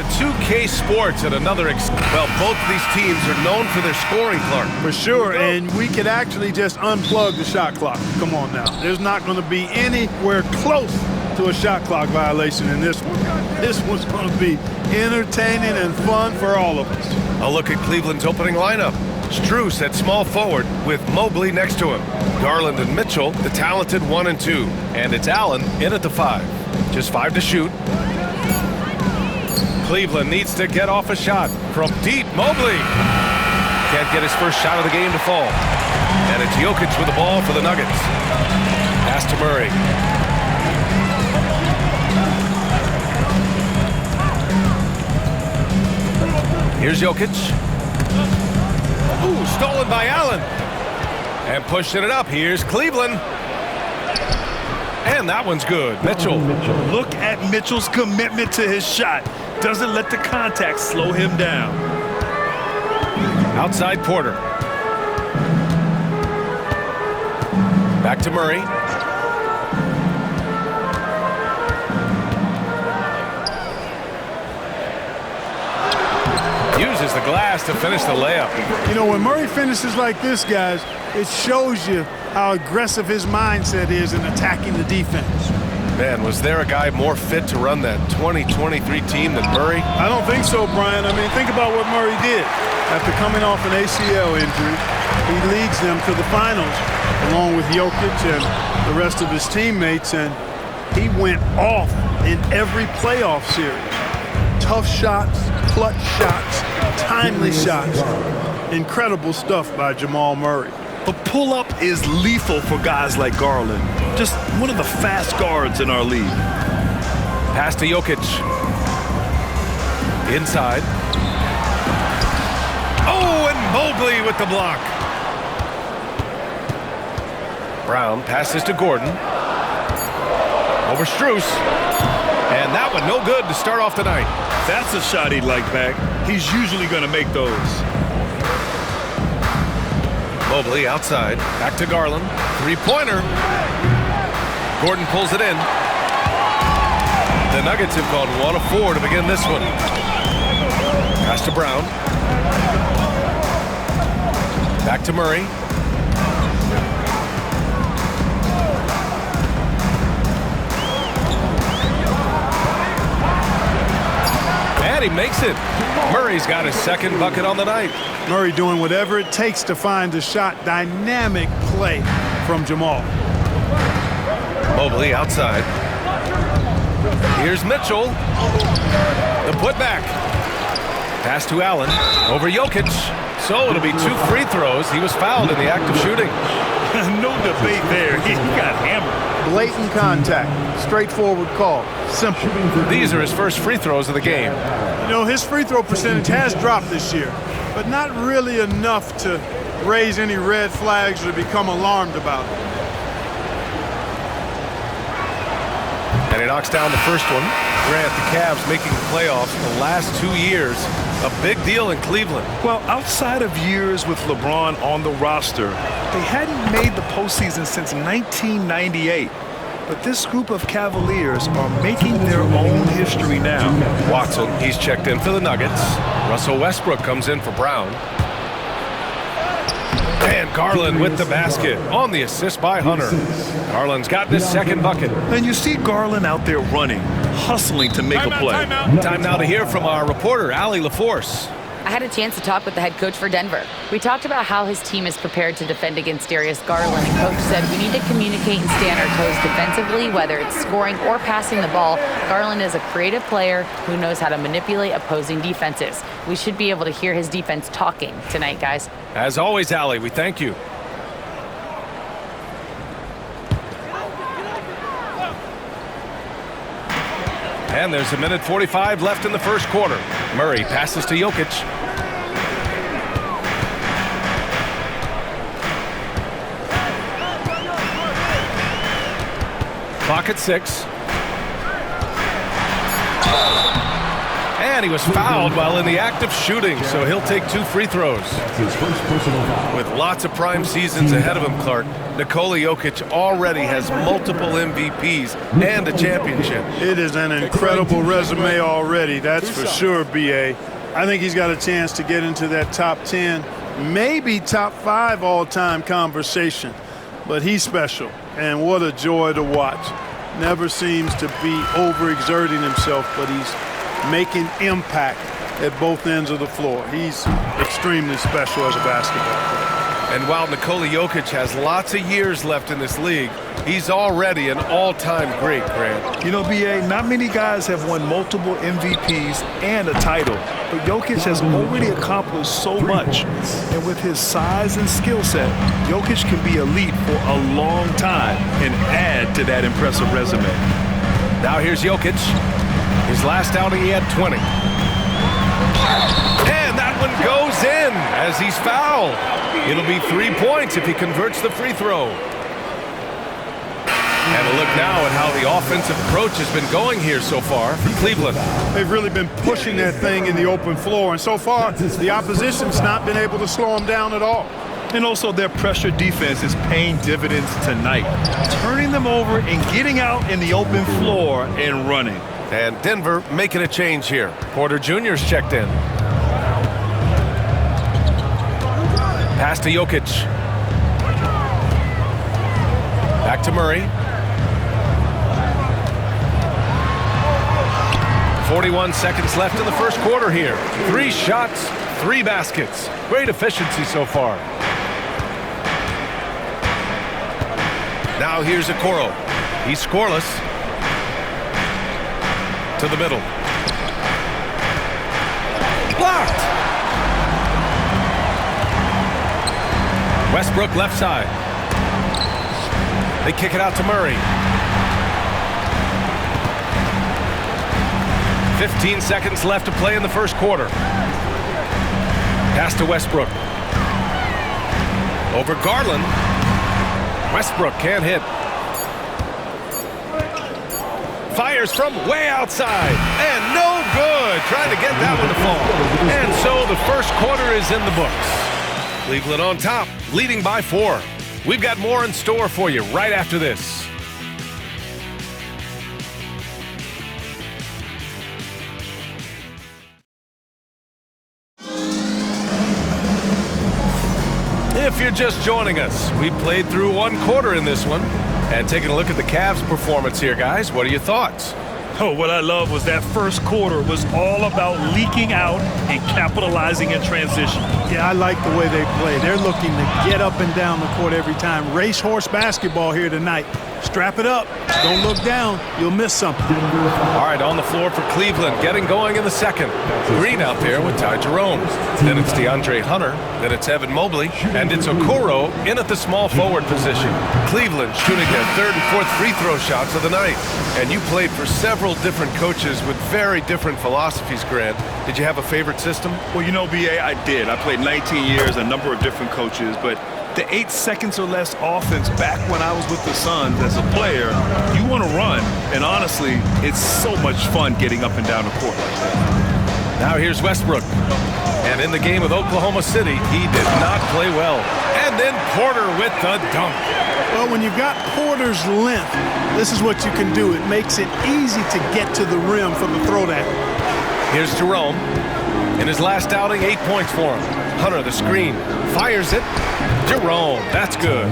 2K Sports at another well, both of these teams are known for their scoring, Clark. For sure, and we could actually just unplug the shot clock. Come on now. There's not going to be anywhere close to a shot clock violation in this one. This one's going to be entertaining and fun for all of us. A look at Cleveland's opening lineup. Strus at small forward with Mobley next to him. Garland and Mitchell, the talented 1 and 2. And it's Allen in at the 5. Just 5 to shoot. Cleveland needs to get off a shot from deep. Mobley can't get his first shot of the game to fall. And it's Jokic with the ball for the Nuggets. Pass to Murray. Here's Jokic. Ooh, stolen by Allen. And pushing it up. Here's Cleveland. And that one's good. Mitchell. Look at Mitchell's commitment to his shot. Doesn't let the contact slow him down. Outside Porter. Back to Murray. Uses the glass to finish the layup. You know, when Murray finishes like this, guys, it shows you how aggressive his mindset is in attacking the defense. Man, was there a guy more fit to run that 2023 team than Murray? I don't think so, Brian. I mean, think about what Murray did. After coming off an ACL injury, he leads them to the finals along with Jokic and the rest of his teammates, and he went off in every playoff series. Tough shots, clutch shots, timely shots. Incredible stuff by Jamal Murray. A pull-up is lethal for guys like Garland. Just one of the fast guards in our league. Pass to Jokic. Inside. Oh, and Mobley with the block. Brown passes to Gordon. Over Strus. And that one no good to start off the night. That's a shot he'd like back. He's usually going to make those. Mobley outside. Back to Garland. Three-pointer. Gordon pulls it in. The Nuggets have gone 1 of 4 to begin this one. Pass to Brown. Back to Murray. And he makes it. Murray's got his second bucket on the night. Murray doing whatever it takes to find the shot. Dynamic play from Jamal. Mobley outside. Here's Mitchell. The putback. Pass to Allen. Over Jokic. So it'll be 2 free throws. He was fouled in the act of shooting. No debate there. He got hammered. Blatant contact. Straightforward call. Simple. These are his first free throws of the game. You know, his free throw percentage has dropped this year, but not really enough to raise any red flags or become alarmed about it. And he knocks down the first one. Grant, the Cavs making the playoffs the last 2 years. A big deal in Cleveland. Well, outside of years with LeBron on the roster, they hadn't made the postseason since 1998. But this group of Cavaliers are making their own history now. Watson, he's checked in for the Nuggets. Russell Westbrook comes in for Brown. And Garland with the basket on the assist by Hunter. Garland's got this second bucket. And you see Garland out there running, hustling to make a play. Time now to hear from our reporter, Allie LaForce. I had a chance to talk with the head coach for Denver. We talked about how his team is prepared to defend against Darius Garland, and coach said we need to communicate and stay on our toes defensively, whether it's scoring or passing the ball. Garland is a creative player who knows how to manipulate opposing defenses. We should be able to hear his defense talking tonight, guys. As always, Allie, we thank you. And there's 1:45 left in the first quarter. Murray passes to Jokic. Clock at 6. And he was fouled while in the act of shooting, so he'll take 2 free throws. With lots of prime seasons ahead of him, Clark, Nikola Jokic already has multiple MVPs and a championship. It is an incredible resume already, that's for sure, B.A. I think he's got a chance to get into that top 10, maybe top 5 all-time conversation. But he's special, and what a joy to watch. Never seems to be overexerting himself, but he's making impact at both ends of the floor. He's extremely special as a basketball player. And while Nikola Jokic has lots of years left in this league, he's already an all-time great, Grant. You know, B.A., not many guys have won multiple MVPs and a title, but Jokic has already accomplished so much. And with his size and skill set, Jokic can be elite for a long time and add to that impressive resume. Now here's Jokic. His last outing, he had 20. And that one goes in as he's fouled. It'll be 3 points if he converts the free throw. And a look now at how the offensive approach has been going here so far for Cleveland. They've really been pushing that thing in the open floor, and so far the opposition's not been able to slow them down at all. And also their pressure defense is paying dividends tonight, turning them over and getting out in the open floor and running. And Denver making a change here. Porter Jr.'s checked in. Pass to Jokic. Back to Murray. 41 seconds left in the first quarter here. 3 shots, 3 baskets. Great efficiency so far. Now here's Okoro. He's scoreless. To the middle. Blocked! Westbrook left side. They kick it out to Murray. 15 seconds left to play in the first quarter. Pass to Westbrook. Over Garland. Westbrook can't hit. Fires from way outside. And no good. Trying to get that one to fall. And so the first quarter is in the books. Cleveland on top, leading by 4. We've got more in store for you right after this. If you're just joining us, we played through 1 quarter in this one. And taking a look at the Cavs' performance here, guys, what are your thoughts? Oh, what I love was that first quarter was all about leaking out and capitalizing in transition. Yeah, I like the way they play. They're looking to get up and down the court every time. Racehorse basketball here tonight. Strap it up. Don't look down. You'll miss something. All right, on the floor for Cleveland, getting going in the second. Green out there with Ty Jerome. Then it's DeAndre Hunter. Then it's Evan Mobley. And it's Okoro in at the small forward position. Cleveland shooting their 3rd and 4th free throw shots of the night. And you played for several different coaches with very different philosophies, Grant. Did you have a favorite system? Well, you know, B.A., I did. I played 19 years, a number of different coaches, but the 8 seconds or less offense back when I was with the Suns as a player, you want to run, and honestly, it's so much fun getting up and down the court like that. Now here's Westbrook. And in the game with Oklahoma City, he did not play well. And then Porter with the dunk. Well, when you've got Porter's length, this is what you can do. It makes it easy to get to the rim for the throwdown. Here's Jerome. In his last outing, 8 points for him. Hunter, the screen, fires it. Jerome, that's good.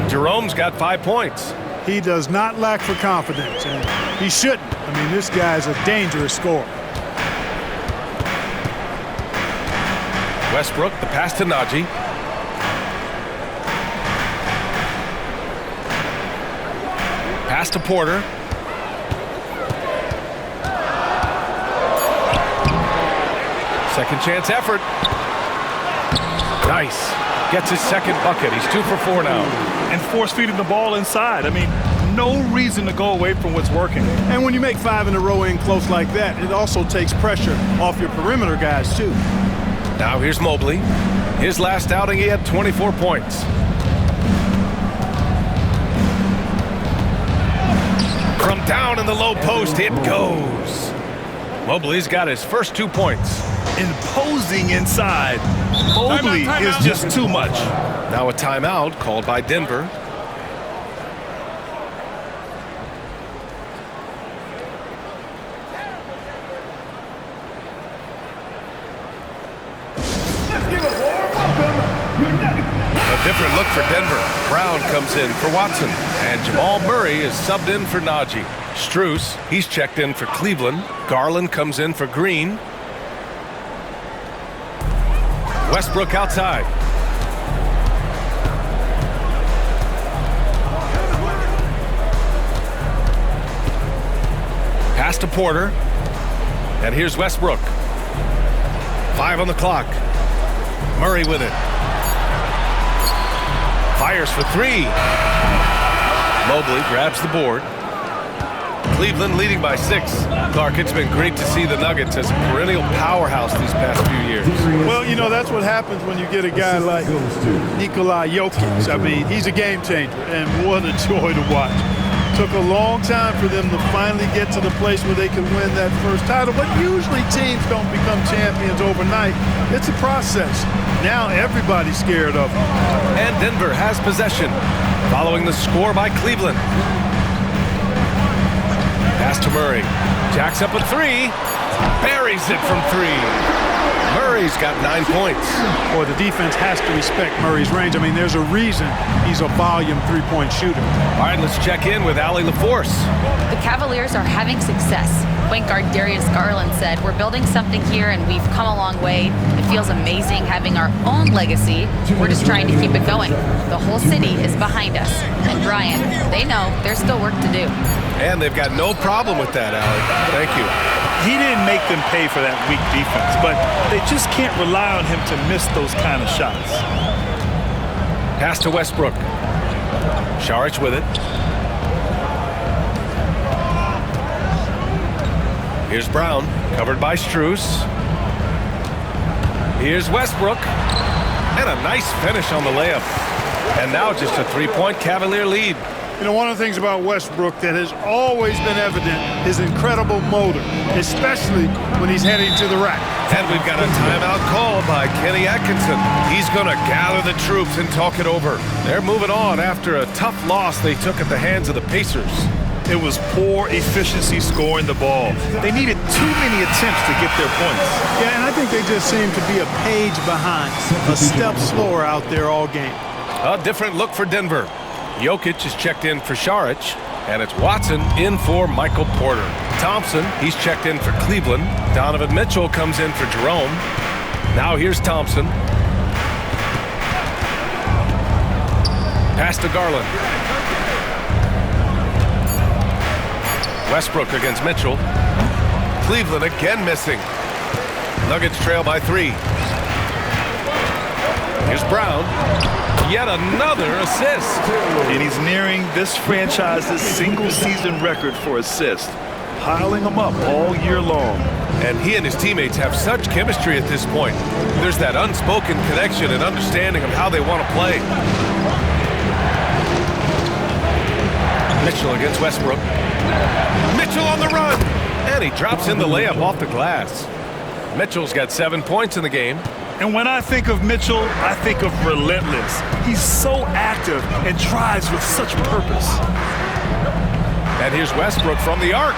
Jerome's got 5 points. He does not lack for confidence, and he shouldn't. I mean, this guy's a dangerous scorer. Westbrook, the pass to Najee. Pass to Porter. Second chance effort. Nice. Gets his second bucket. He's 2 for 4 now. And force-feeding the ball inside. I mean, no reason to go away from what's working. And when you make 5 in a row in close like that, it also takes pressure off your perimeter guys, too. Now here's Mobley. His last outing, he had 24 points. From down in the low post, it goes. Mobley's got his first 2 points. Imposing inside. Mobley is just too much. Now a timeout called by Denver. A different look for Denver. Brown comes in for Watson, and Jamal Murray is subbed in for Najee. Strus, he's checked in for Cleveland. Garland comes in for Green. Westbrook outside. Pass to Porter. And here's Westbrook. 5 on the clock. Murray with it. Fires for 3. Mobley grabs the board. Cleveland leading by 6. Clark, it's been great to see the Nuggets as a perennial powerhouse these past few years. Well, you know, that's what happens when you get a guy like Nikola Jokic. I mean, he's a game changer, and what a joy to watch. Took a long time for them to finally get to the place where they could win that first title, but usually teams don't become champions overnight. It's a process. Now everybody's scared of them. And Denver has possession, following the score by Cleveland. Pass to Murray. Jacks up a 3. Buries it from 3. Murray's got 9 points. Boy, the defense has to respect Murray's range. I mean, there's a reason he's a volume three-point shooter. All right, let's check in with Allie LaForce. The Cavaliers are having success. Point guard Darius Garland said, "We're building something here and we've come a long way. It feels amazing having our own legacy. We're just trying to keep it going. The whole city is behind us." And Brian, they know there's still work to do. And they've got no problem with that, Allie. Thank you. He didn't make them pay for that weak defense, but they just can't rely on him to miss those kind of shots. Pass to Westbrook. Saric with it. Here's Brown, covered by Strus. Here's Westbrook. And a nice finish on the layup. And now just a 3-point Cavalier lead. You know, one of the things about Westbrook that has always been evident is incredible motor, especially when he's heading to the rack. And we've got a timeout called by Kenny Atkinson. He's going to gather the troops and talk it over. They're moving on after a tough loss they took at the hands of the Pacers. It was poor efficiency scoring the ball. They needed too many attempts to get their points. Yeah, and I think they just seem to be a page behind, a step slower out there all game. A different look for Denver. Jokic is checked in for Saric, and it's Watson in for Michael Porter. Thompson, he's checked in for Cleveland. Donovan Mitchell comes in for Jerome. Now here's Thompson. Pass to Garland. Westbrook against Mitchell. Cleveland again missing. Nuggets trail by 3. Here's Brown. Yet another assist. And he's nearing this franchise's single-season record for assists, piling them up all year long. And he and his teammates have such chemistry at this point. There's that unspoken connection and understanding of how they want to play. Mitchell against Westbrook. Mitchell on the run. And he drops in the layup off the glass. Mitchell's got 7 points in the game. And when I think of Mitchell, I think of relentless. He's so active and drives with such purpose. And here's Westbrook from the arc.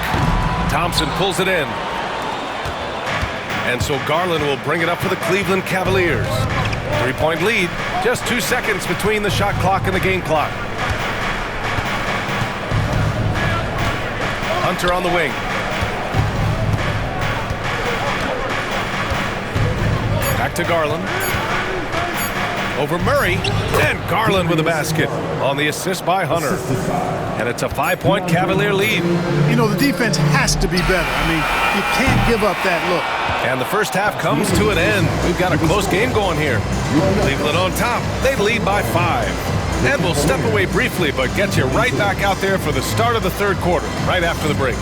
Thompson pulls it in. And so Garland will bring it up for the Cleveland Cavaliers. 3-point lead. Just 2 seconds between the shot clock and the game clock. Hunter on the wing. Back to Garland. Over Murray. And Garland with a basket on the assist by Hunter. And it's a 5-point Cavalier lead. You know, the defense has to be better. I mean, you can't give up that look. And the first half comes to an end. We've got a close game going here. Cleveland on top. They lead by 5. And we'll step away briefly, but get you right back out there for the start of the third quarter, right after the break.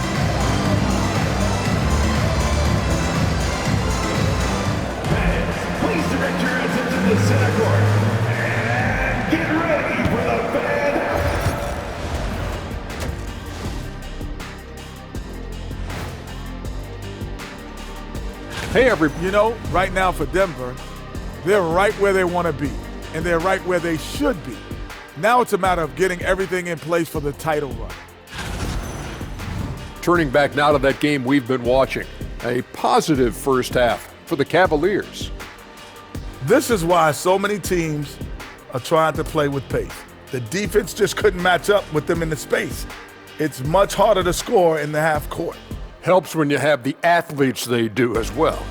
Please direct your attention to the center court and get ready for the fan. Hey, You know, right now for Denver, they're right where they want to be, and they're right where they should be. Now it's a matter of getting everything in place for the title run. Turning back now to that game we've been watching. A positive first half for the Cavaliers. This is why so many teams are trying to play with pace. The defense just couldn't match up with them in the space. It's much harder to score in the half court. Helps when you have the athletes they do as well.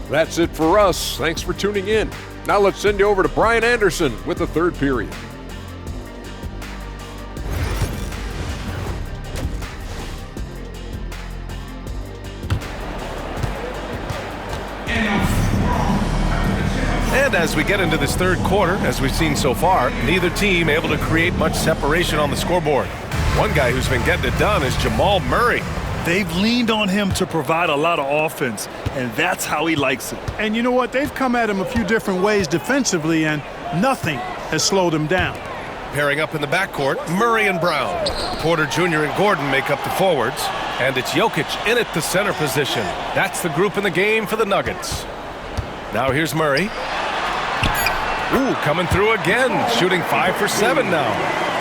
That's it for us. Thanks for tuning in. Now let's send you over to Brian Anderson with the third period. And as we get into this third quarter, as we've seen so far, neither team able to create much separation on the scoreboard. One guy who's been getting it done is Jamal Murray. They've leaned on him to provide a lot of offense, and that's how he likes it. And you know what? They've come at him a few different ways defensively, and nothing has slowed him down. Pairing up in the backcourt, Murray and Brown. Porter Jr. and Gordon make up the forwards, and it's Jokic in at the center position. That's the group in the game for the Nuggets. Now here's Murray. Ooh, coming through again, shooting 5 for 7 now.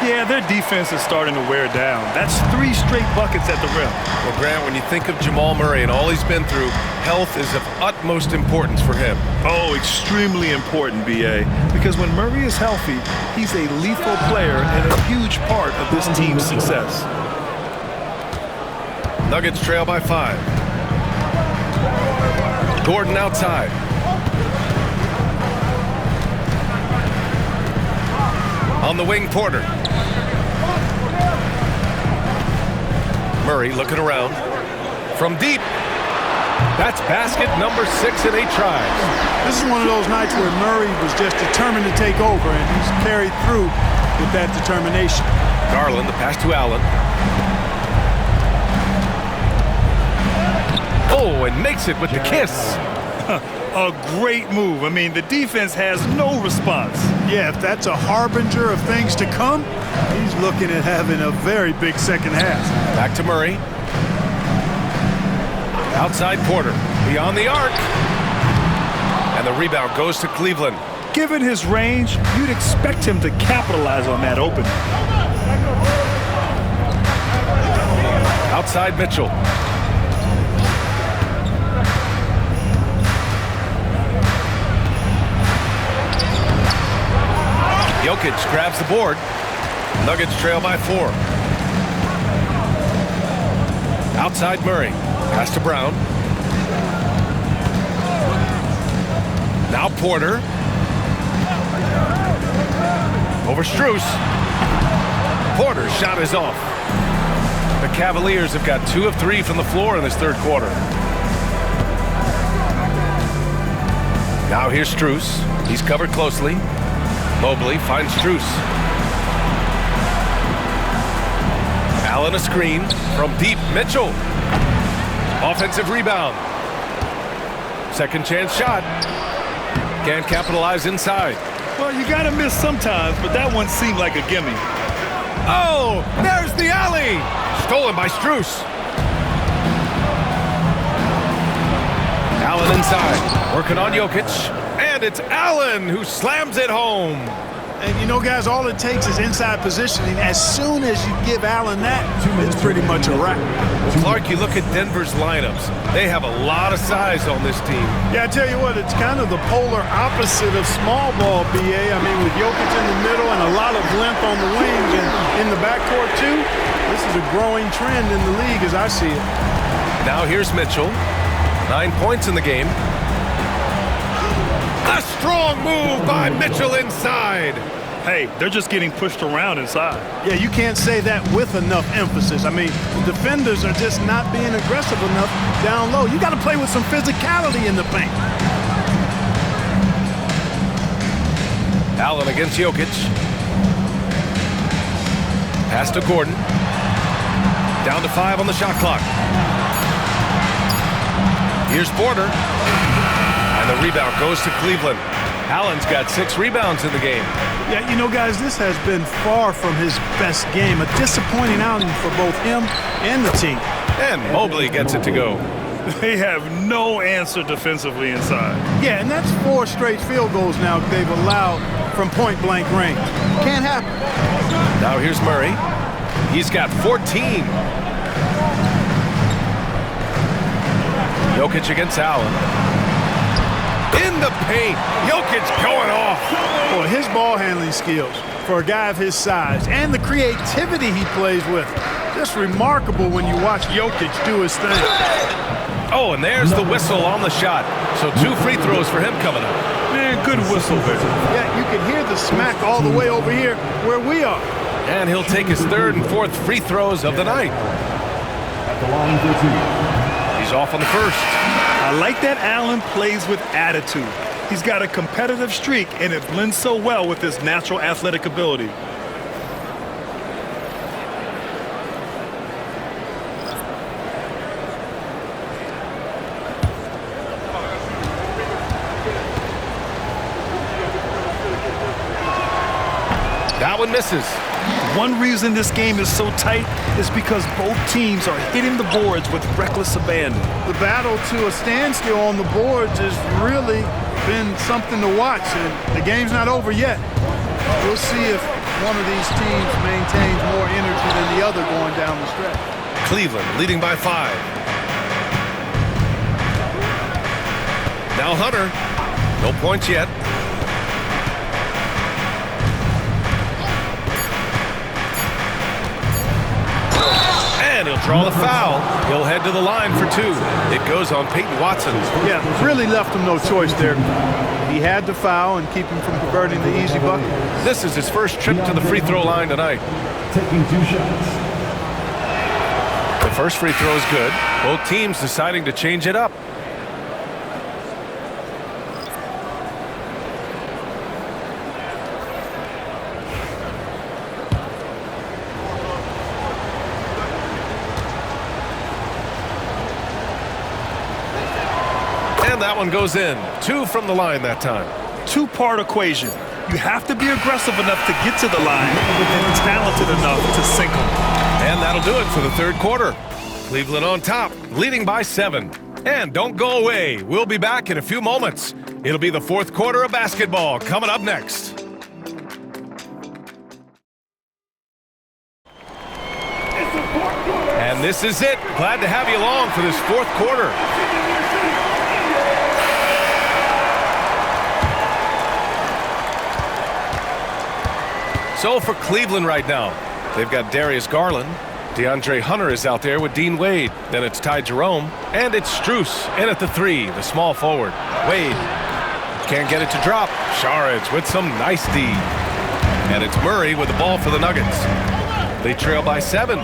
Yeah, their defense is starting to wear down. That's 3 straight buckets at the rim. Well, Grant, when you think of Jamal Murray and all he's been through, health is of utmost importance for him. Oh, extremely important, B.A., because when Murray is healthy, he's a lethal player and a huge part of this team's success. Nuggets trail by 5. Gordon outside. On the wing, Porter. Murray looking around. From deep. That's basket number 6 in 8 tries. This is one of those nights where Murray was just determined to take over, and he's carried through with that determination. Garland, the pass to Allen. Oh, and makes it with the kiss. A great move. I mean, the defense has no response. Yeah, if that's a harbinger of things to come, he's looking at having a very big second half. Back to Murray. Outside Porter. Beyond the arc. And the rebound goes to Cleveland. Given his range, you'd expect him to capitalize on that opening. Outside Mitchell. Jokic grabs the board. Nuggets trail by 4. Outside Murray. Pass to Brown. Now Porter. Over Strus. Porter's shot is off. The Cavaliers have got 2 of 3 from the floor in this third quarter. Now here's Strus. He's covered closely. Mobley finds Strus. Allen a screen from deep. Mitchell. Offensive rebound. Second chance shot. Can't capitalize inside. Well, you got to miss sometimes, but that one seemed like a gimme. Oh, there's the alley. Stolen by Strus. Allen inside. Working on Jokic. And it's Allen who slams it home. And you know, guys, all it takes is inside positioning. As soon as you give Allen that, it's pretty much a wrap. Well, Clark, you look at Denver's lineups. They have a lot of size on this team. Yeah, I tell you what, it's kind of the polar opposite of small ball, BA. I mean, with Jokic in the middle and a lot of length on the wings and in the backcourt, too, this is a growing trend in the league as I see it. Now here's Mitchell. 9 points in the game. A strong move by Mitchell inside. Hey, they're just getting pushed around inside. Yeah, you can't say that with enough emphasis. I mean, the defenders are just not being aggressive enough down low. You got to play with some physicality in the paint. Allen against Jokic. Pass to Gordon. Down to 5 on the shot clock. Here's Porter. And the rebound goes to Cleveland. Allen's got 6 rebounds in the game. Yeah, you know, guys, this has been far from his best game. A disappointing outing for both him and the team. And Mobley gets it to go. They have no answer defensively inside. Yeah, and that's 4 straight field goals now they've allowed from point-blank range. Can't happen. Now here's Murray. He's got 14. Jokic against Allen. In the paint. Jokic going off. Boy, his ball handling skills for a guy of his size and the creativity he plays with, just remarkable when you watch Jokic do his thing. Oh, and there's the whistle on the shot. So 2 free throws for him coming up. Man, good whistle there. Yeah, you can hear the smack all the way over here where we are. And he'll take his 3rd and 4th free throws of the night. At the line for 2. He's off on the first. I like that Allen plays with attitude. He's got a competitive streak, and it blends so well with his natural athletic ability. That one misses. One reason this game is so tight is because both teams are hitting the boards with reckless abandon. The battle to a standstill on the boards has really been something to watch, and the game's not over yet. We'll see if one of these teams maintains more energy than the other going down the stretch. Cleveland leading by 5. Now Hunter. No points yet. And he'll draw the foul. He'll head to the line for 2. It goes on Peyton Watson. Yeah, really left him no choice there. He had to foul and keep him from converting the easy bucket. This is his first trip to the free throw line tonight. Taking 2 shots. The first free throw is good. Both teams deciding to change it up. And that one goes in. 2 from the line that time. 2-part equation. You have to be aggressive enough to get to the line and talented enough to sink them. And that'll do it for the 3rd quarter. Cleveland on top, leading by 7. And don't go away. We'll be back in a few moments. It'll be the 4th quarter of basketball coming up next. And this is it. Glad to have you along for this 4th quarter. So for Cleveland right now, they've got Darius Garland. DeAndre Hunter is out there with Dean Wade. Then it's Ty Jerome. And it's Strus in at the 3, the small forward. Wade can't get it to drop. Saric with some nice D. And it's Murray with the ball for the Nuggets. They trail by 7.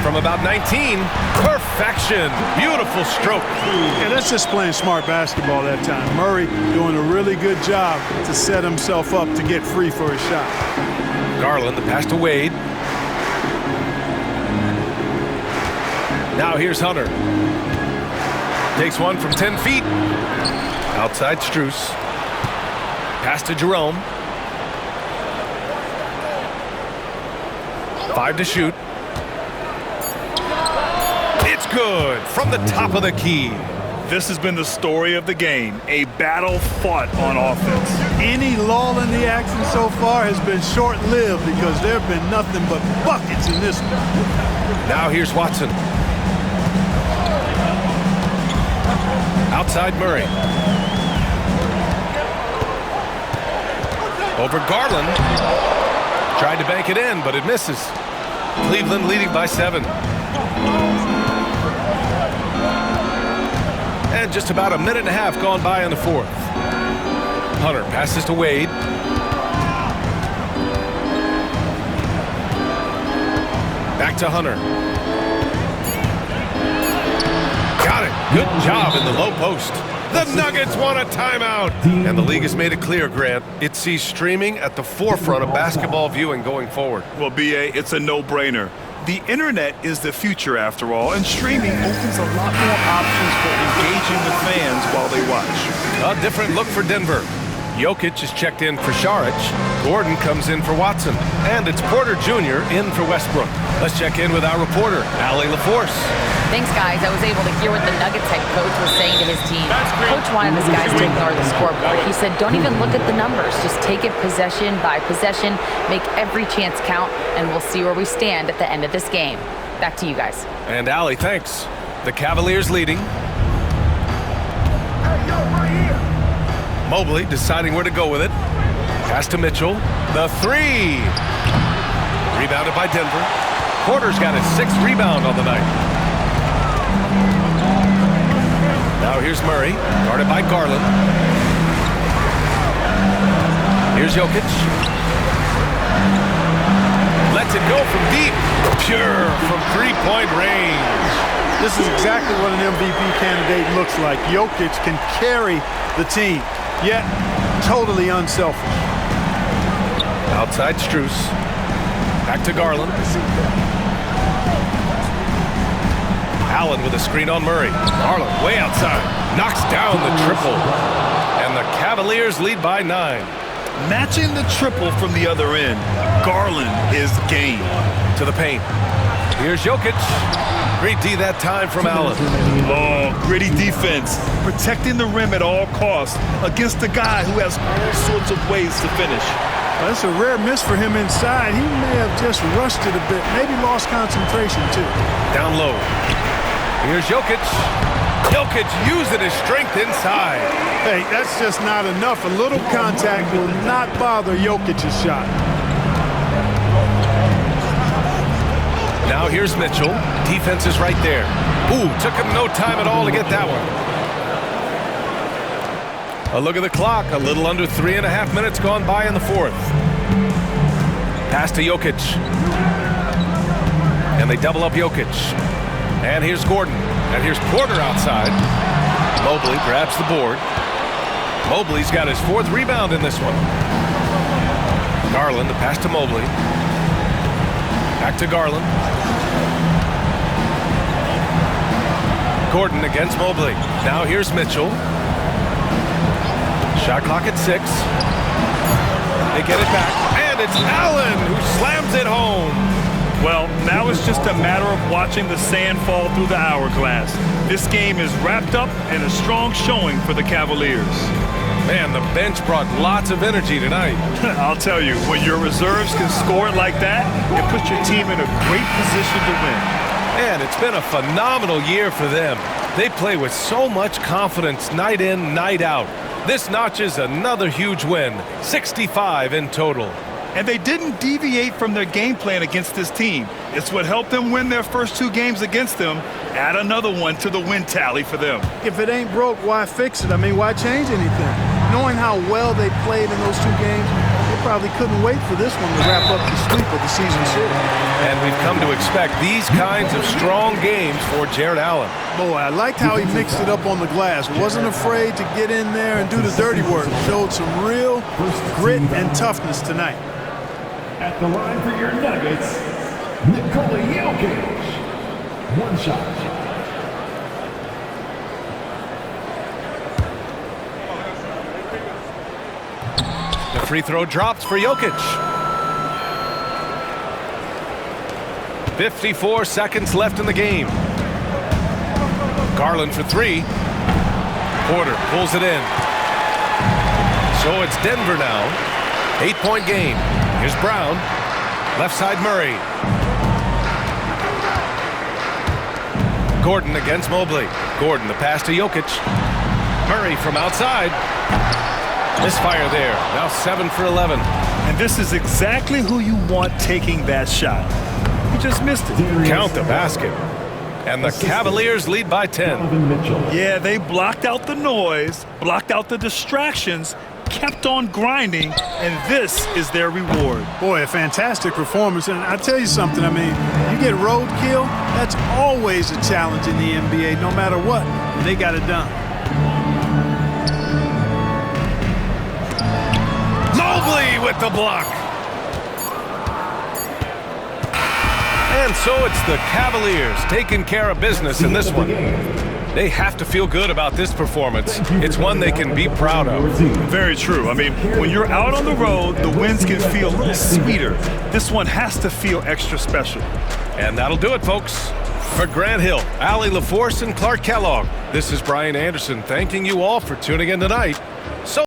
From about 19, perfection. Beautiful stroke. Yeah, that's just playing smart basketball that time. Murray doing a really good job to set himself up to get free for his shot. Garland, the pass to Wade. Now here's Hunter. Takes one from 10 feet. Outside Strus. Pass to Jerome. 5 to shoot. It's good from the top of the key. This has been the story of the game, a battle fought on offense. Any lull in the action so far has been short-lived because there have been nothing but buckets in this one. Now here's Watson. Outside Murray. Over Garland. Tried to bank it in, but it misses. Cleveland leading by 7. And just about a minute and a half gone by in the 4th. Hunter passes to Wade. Back to Hunter. Got it. Good job in the low post. The Nuggets want a timeout. And the league has made it clear, Grant. It sees streaming at the forefront of basketball viewing going forward. Well, B.A., it's a no-brainer. The internet is the future, after all, and streaming opens a lot more options for engaging with fans while they watch. A different look for Denver. Jokic is checked in for Šarić. Gordon comes in for Watson. And it's Porter Jr. in for Westbrook. Let's check in with our reporter, Allie LaForce. Thanks, guys. I was able to hear what the Nuggets head coach was saying to his team. Coach wanted his guys to ignore the scoreboard. He said, don't even look at the numbers. Just take it possession by possession, make every chance count, and we'll see where we stand at the end of this game. Back to you guys. And Allie, thanks. The Cavaliers leading. Mobley deciding where to go with it. Pass to Mitchell. The three. Rebounded by Denver. Porter's got his 6th rebound on the night. Now here's Murray, guarded by Garland. Here's Jokic. Lets it go from deep. Pure from three-point range. This is exactly what an MVP candidate looks like. Jokic can carry the team, yet totally unselfish. Outside Strus. Back to Garland. Allen with a screen on Murray. Garland way outside. Knocks down the triple. And the Cavaliers lead by 9. Matching the triple from the other end, Garland is game. To the paint. Here's Jokic. Great D that time from Allen. Oh, gritty defense. Protecting the rim at all costs against a guy who has all sorts of ways to finish. Well, that's a rare miss for him inside. He may have just rushed it a bit, maybe lost concentration too. Down low. Here's Jokic. Jokic using his strength inside. Hey, that's just not enough. A little contact will not bother Jokic's shot. Now here's Mitchell. Defense is right there. Ooh, took him no time at all to get that one. A look at the clock. A little under 3.5 minutes gone by in the 4th. Pass to Jokic. And they double up Jokic. And here's Gordon. And here's Porter outside. Mobley grabs the board. Mobley's got his 4th rebound in this one. Garland, the pass to Mobley. Back to Garland. Gordon against Mobley. Now here's Mitchell. Shot clock at 6. They get it back. And it's Allen who slams it home. Well, now it's just a matter of watching the sand fall through the hourglass. This game is wrapped up in a strong showing for the Cavaliers. Man, the bench brought lots of energy tonight. I'll tell you, when your reserves can score it like that, it puts your team in a great position to win. Man, it's been a phenomenal year for them. They play with so much confidence night in, night out. This notches another huge win, 65 in total. And they didn't deviate from their game plan against this team. It's what helped them win their first 2 games against them. Add another one to the win tally for them. If it ain't broke, why fix it? I mean, why change anything? Knowing how well they played in those 2 games, they probably couldn't wait for this one to wrap up the sweep of the season series. And we've come to expect these kinds of strong games for Jared Allen. Boy, I liked how he mixed it up on the glass. Wasn't afraid to get in there and do the dirty work. Showed some real grit and toughness tonight. At the line for your Nuggets, Nikola Jokic. 1 shot. The free throw drops for Jokic. 54 seconds left in the game. Garland for 3. Porter pulls it in. So it's Denver now. 8-point game. Here's Brown. Left side Murray. Gordon against Mobley. Gordon, the pass to Jokic. Murray from outside. Misfire there. Now 7 for 11. And this is exactly who you want taking that shot. He just missed it. Count the basket. And the Cavaliers lead by 10. Yeah, they blocked out the noise, blocked out the distractions, kept on grinding, and this is their reward. Boy, a fantastic performance. And I tell you something, I mean, you get roadkill, that's always a challenge in the NBA, no matter what. And they got it done. Mobley with the block. And so it's the Cavaliers taking care of business in this one. They have to feel good about this performance. It's one they can be proud of. Very true. I mean, when you're out on the road, the wins can feel a little sweeter. This one has to feel extra special. And that'll do it, folks. For Grant Hill, Allie LaForce, and Clark Kellogg, this is Brian Anderson thanking you all for tuning in tonight. So